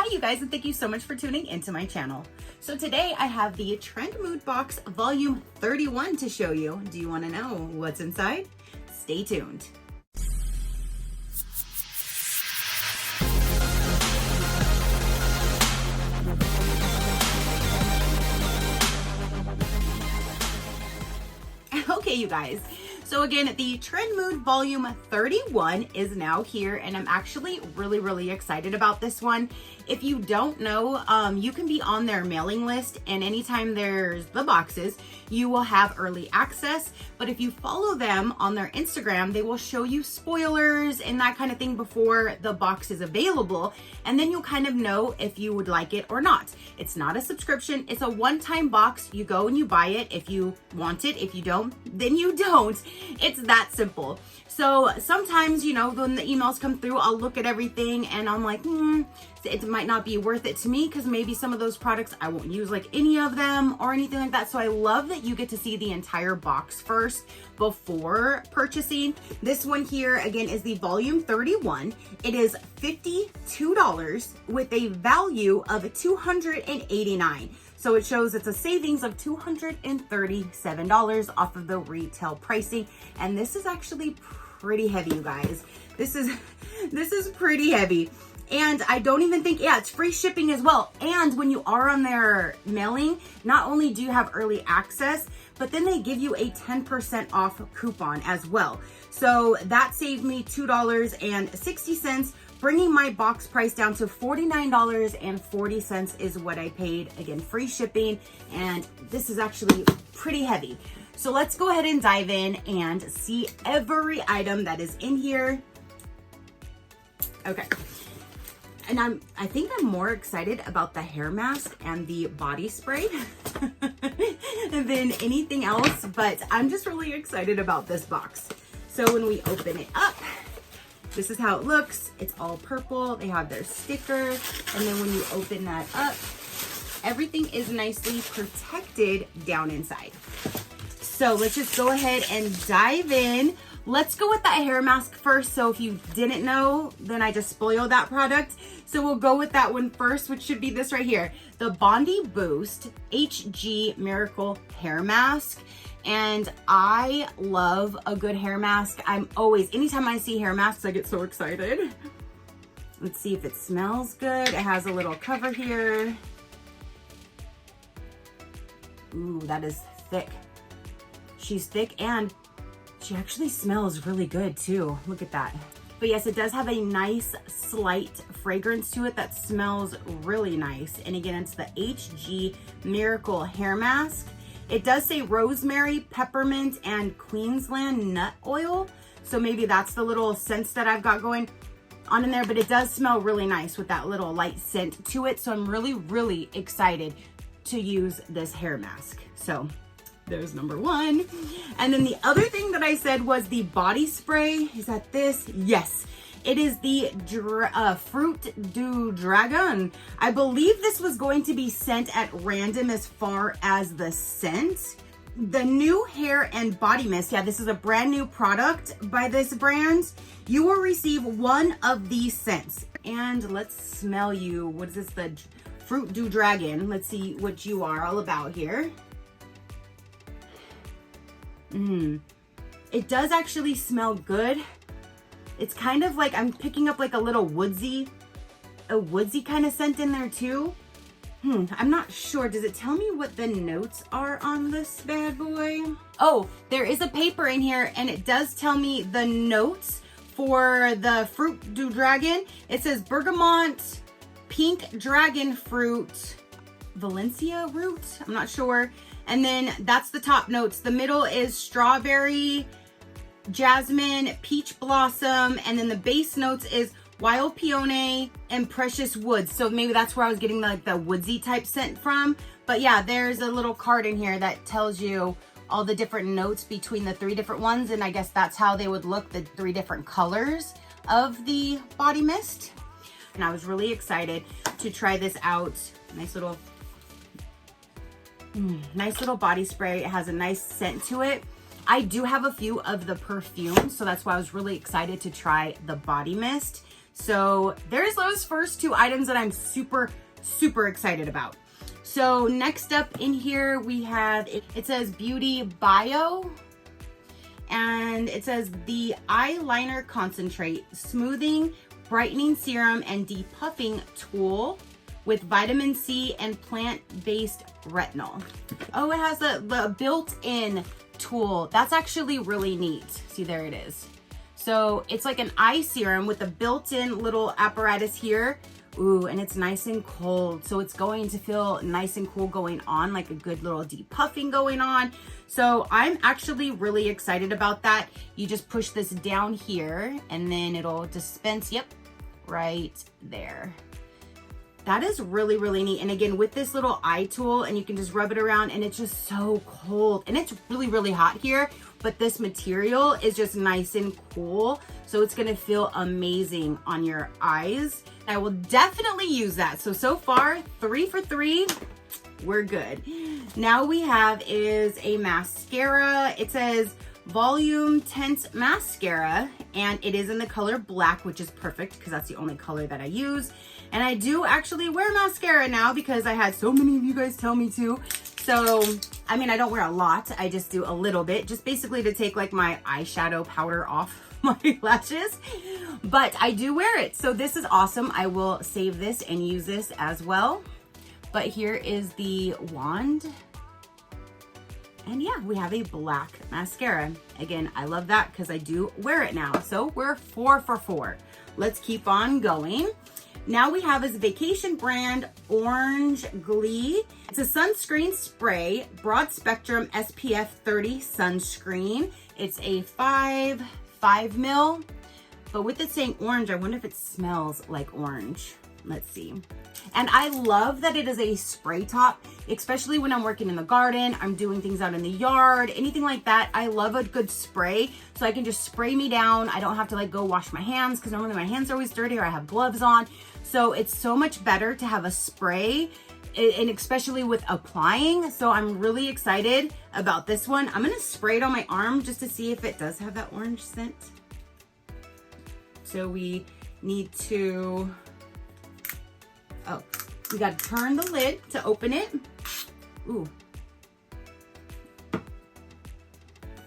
Hi you guys, and thank you so much for tuning into my channel. So today I have the TrendMood Box Volume 31 to show you. Do you want to know what's inside? Stay tuned. Okay, you guys. So again, the TrendMood Volume 31 is now here, and I'm actually really excited about this one. If you don't know, you can be on their mailing list, and anytime there's the boxes, you will have early access. But if you follow them on their Instagram, they will show you spoilers and that kind of thing before the box is available, and then you'll kind of know if you would like it or not. It's not a subscription, it's a one-time box. You go and you buy it if you want it. If you don't, then you don't. It's that simple. So sometimes, you know, when the emails come through, I'll look at everything and I'm like, it might not be worth it to me because maybe some of those products I won't use, like any of them or anything like that. So I love that you get to see the entire box first before purchasing. This one here again is the Volume 31. It is $52 with a value of $289. So it shows it's a savings of $237 off of the retail pricing. And this is actually pretty heavy, you guys. This is pretty heavy. And I don't even think, yeah, it's free shipping as well. And when you are on their mailing, not only do you have early access, but then they give you a 10% off coupon as well. So that saved me $2.60, bringing my box price down to $49.40 is what I paid. Again, free shipping, and this is actually pretty heavy. So let's go ahead and dive in and see every item that is in here. Okay. And I think I'm more excited about the hair mask and the body spray than anything else, but I'm just really excited about this box. So when we open it up, this is how it looks. It's all purple. They have their sticker. And then when you open that up, everything is nicely protected down inside. So let's just go ahead and dive in. Let's go with that hair mask first. So if you didn't know, then I just spoiled that product. So we'll go with that one first, which should be this right here. The Bondi Boost HG Miracle Hair Mask. And I love a good hair mask. Anytime I see hair masks, I get so excited. Let's see if it smells good. It has a little cover here. Ooh, that is thick. She's thick and she actually smells really good too. Look at that. But yes, it does have a nice slight fragrance to it that smells really nice. And again, it's the HG Miracle Hair Mask. It does say rosemary, peppermint, and Queensland nut oil. So maybe that's the little scents that I've got going on in there, but it does smell really nice with that little light scent to it. So I'm really excited to use this hair mask. So there's number one. And then the other thing that I said was the body spray. Is that this? Yes. It is the Fruit du Dragon. I believe this was going to be sent at random as far as the scent. The new hair and body mist. Yeah, this is a brand new product by this brand. You will receive one of these scents. And let's smell you. What is this? The Fruit du Dragon. Let's see what you are all about here. It does actually smell good. It's kind of like I'm picking up like a little woodsy kind of scent in there too. I'm not sure. Does it tell me what the notes are on this bad boy? Oh, there is a paper in here and it does tell me the notes for the Fruit du Dragon. It says bergamot, pink dragon fruit, Valencia root. I'm not sure. And then that's the top notes. The middle is strawberry, jasmine, peach blossom, and then the base notes is wild peony and precious woods. So maybe that's where I was getting the woodsy type scent from. But yeah, there's a little card in here that tells you all the different notes between the three different ones. And I guess that's how they would look, the three different colors of the body mist. And I was really excited to try this out. Nice little body spray. It has a nice scent to it. I do have a few of the perfumes, so that's why I was really excited to try the body mist. So there's those first two items that I'm super, super excited about. So next up in here, we have, it says Beauty Bio, and it says the Eyeliner Concentrate, Smoothing, Brightening Serum, and Depuffing Tool with vitamin C and plant-based retinol. Oh, it has the built-in tool. That's actually really neat. See, there it is. So it's like an eye serum with a built-in little apparatus here. Ooh, and it's nice and cold. So it's going to feel nice and cool going on, like a good little depuffing going on. So I'm actually really excited about that. You just push this down here and then it'll dispense, yep, right there. That is really, really neat. And again, with this little eye tool, and you can just rub it around, and it's just so cold. And it's really, really hot here, but this material is just nice and cool. So it's gonna feel amazing on your eyes. I will definitely use that. So far, 3 for 3, we're good. Now we have is a mascara. It says Volume Tense Mascara, and it is in the color black, which is perfect because that's the only color that I use. And I do actually wear mascara now because I had so many of you guys tell me to. So, I mean, I don't wear a lot. I just do a little bit, just basically to take like my eyeshadow powder off my lashes. But I do wear it. So this is awesome. I will save this and use this as well. But here is the wand. And yeah, we have a black mascara. Again, I love that because I do wear it now. So we're 4 for 4. Let's keep on going. Now we have is Vacation Brand Orange Glee. It's a sunscreen spray, broad spectrum SPF 30 sunscreen. It's a 5 mil, but with it saying orange, I wonder if it smells like orange. Let's see. And I love that it is a spray top, especially when I'm working in the garden, I'm doing things out in the yard, anything like that. I love a good spray, so I can just spray me down. I don't have to like go wash my hands because normally my hands are always dirty or I have gloves on. So it's so much better to have a spray, and especially with applying. So I'm really excited about this one. I'm gonna spray it on my arm just to see if it does have that orange scent. So we need to, oh, we gotta turn the lid to open it. Ooh.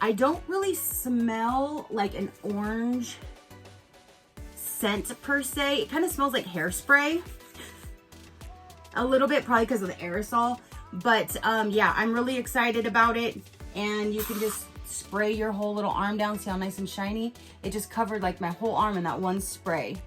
I don't really smell like an orange scent per se. It kind of smells like hairspray a little bit, probably because of the aerosol. But yeah, I'm really excited about it. And you can just spray your whole little arm down. See how nice and shiny? It just covered like my whole arm in that one spray.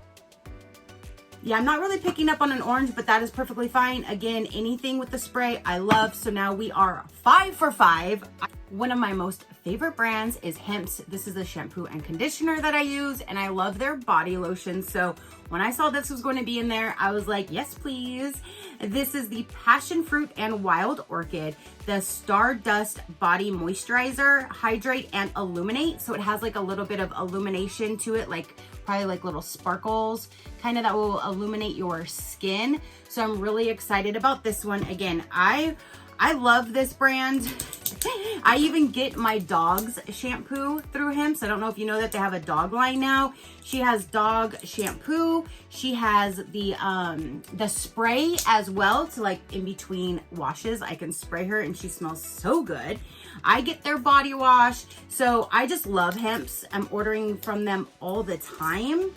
Yeah, I'm not really picking up on an orange, but that is perfectly fine. Again, anything with the spray, I love. So now we are 5 for 5. One of my most favorite brands is Hemp's. This is a shampoo and conditioner that I use, and I love their body lotion. So when I saw this was going to be in there, I was like, yes, please. This is the Passion Fruit and Wild Orchid, the Stardust Body Moisturizer, Hydrate and Illuminate. So it has like a little bit of illumination to it, like probably like little sparkles, kind of that will illuminate your skin. So I'm really excited about this one. Again, I love this brand. I even get my dog's shampoo through him. So I don't know if you know that they have a dog line now. She has dog shampoo. She has the spray as well to like in between washes. I can spray her and she smells so good. I get their body wash. So I just love Hemp's. I'm ordering from them all the time.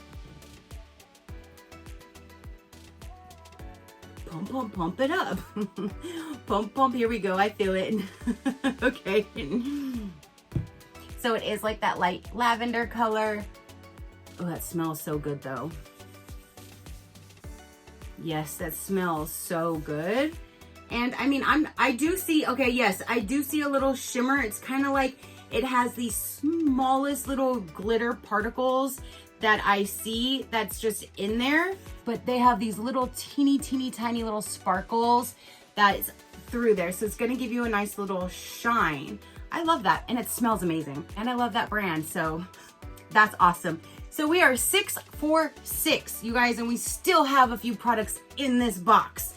Pump, pump, pump it up. Pump, pump, here we go. I feel it. Okay. So it is like that light lavender color. Oh, that smells so good though. Yes, that smells so good. And I mean, I do see, okay, yes, I do see a little shimmer. It's kind of like it has these smallest little glitter particles that I see that's just in there, but they have these little teeny tiny little sparkles that is through there. So it's gonna give you a nice little shine. I love that, and it smells amazing. And I love that brand, so that's awesome. So we are 6 for 6, you guys, and we still have a few products in this box.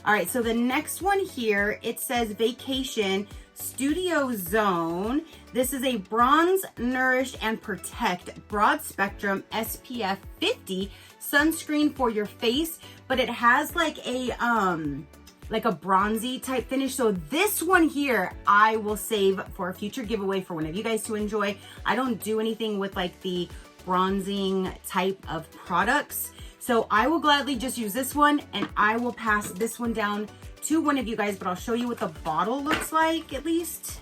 All right, so the next one here, it says Vacation Studio Zone. This is a Bronze, Nourish, and Protect Broad Spectrum SPF 50 sunscreen for your face, but it has like a bronzy type finish. So this one here, I will save for a future giveaway for one of you guys to enjoy. I don't do anything with like the bronzing type of products. So I will gladly just use this one, and I will pass this one down to one of you guys, but I'll show you what the bottle looks like at least.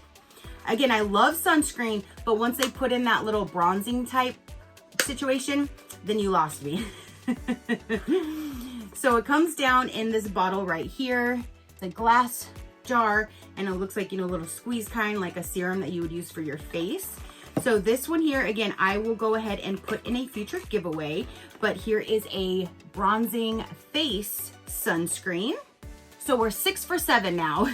Again, I love sunscreen, but once they put in that little bronzing type situation, then you lost me. So it comes down in this bottle right here. It's a glass jar, and it looks like, you know, a little squeeze kind, like a serum that you would use for your face. So this one here, again, I will go ahead and put in a future giveaway, but here is a bronzing face sunscreen. So we're 6 for 7 now.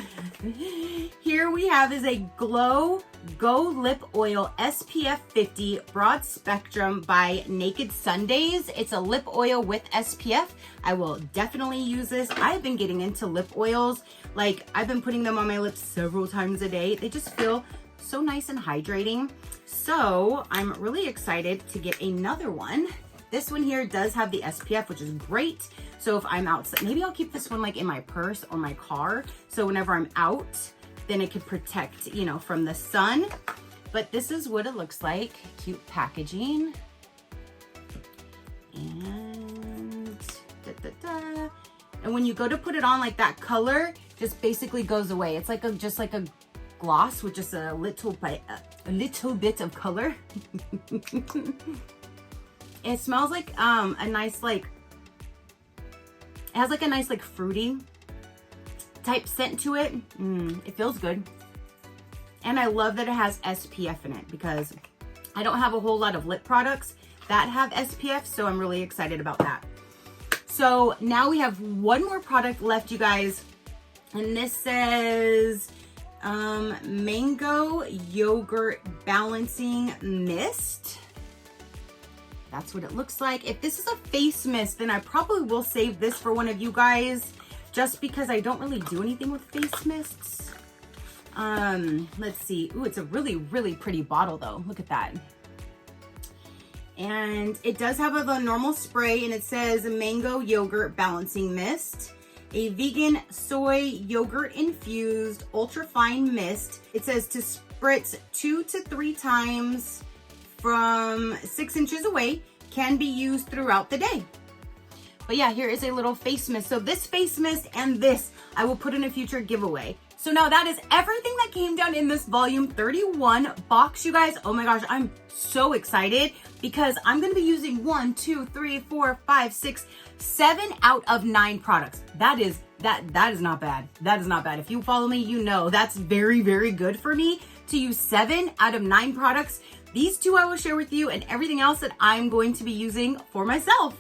Here we have is a Glow Go Lip Oil SPF 50 Broad Spectrum by Naked Sundays. It's a lip oil with SPF. I will definitely use this. I've been getting into lip oils. Like, I've been putting them on my lips several times a day. They just feel so nice and hydrating. So I'm really excited to get another one. This one here does have the SPF, which is great. So if I'm outside, maybe I'll keep this one like in my purse or my car. So whenever I'm out, then it could protect, you know, from the sun. But this is what it looks like. Cute packaging. And and when you go to put it on, like, that color just basically goes away. It's like just like a gloss with just a little bit of color. It smells like a nice, like, it has like a nice like fruity type scent to it. It feels good. And I love that it has SPF in it, because I don't have a whole lot of lip products that have SPF, so I'm really excited about that. So now we have one more product left, you guys, and this says Mango Yogurt Balancing Mist. That's what it looks like. If this is a face mist, then I probably will save this for one of you guys, just because I don't really do anything with face mists. Let's see. Ooh, it's a really, really pretty bottle though. Look at that. And it does have a normal spray, and it says Mango Yogurt Balancing Mist, a vegan soy yogurt infused ultra fine mist. It says to spritz 2 to 3 times from 6 inches away, can be used throughout the day. But yeah, here is a little face mist. So this face mist and this, I will put in a future giveaway. So now that is everything that came down in this volume 31 box, you guys. Oh my gosh, I'm so excited, because I'm gonna be using 1, 2, 3, 4, 5, 6, 7 out of 9 products. That is not bad. That is not bad. If you follow me, you know that's very, very good for me to use 7 out of 9 products. These 2 I will share with you, and everything else that I'm going to be using for myself.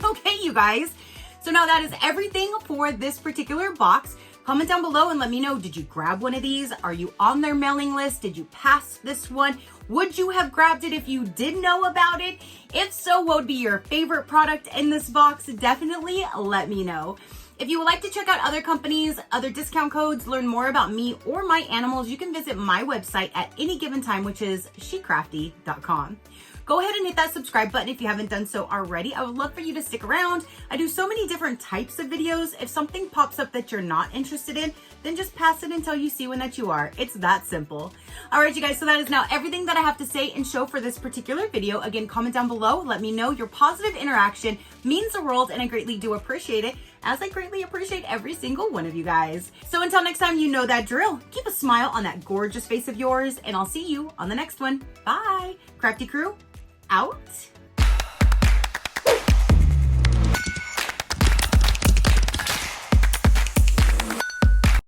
Okay, you guys. So now that is everything for this particular box. Comment down below and let me know, did you grab one of these? Are you on their mailing list? Did you pass this one? Would you have grabbed it if you did know about it? If so, what would be your favorite product in this box? Definitely let me know. If you would like to check out other companies, other discount codes, learn more about me or my animals, you can visit my website at any given time, which is Shecrafty.com. Go ahead and hit that subscribe button if you haven't done so already. I would love for you to stick around. I do so many different types of videos. If something pops up that you're not interested in, then just pass it until you see one that you are. It's that simple. All right, you guys, so that is now everything that I have to say and show for this particular video. Again, comment down below. Let me know. Your positive interaction means the world, and I greatly do appreciate it, as I greatly appreciate every single one of you guys. So until next time, you know that drill. Keep a smile on that gorgeous face of yours, and I'll see you on the next one. Bye. Crafty crew, out.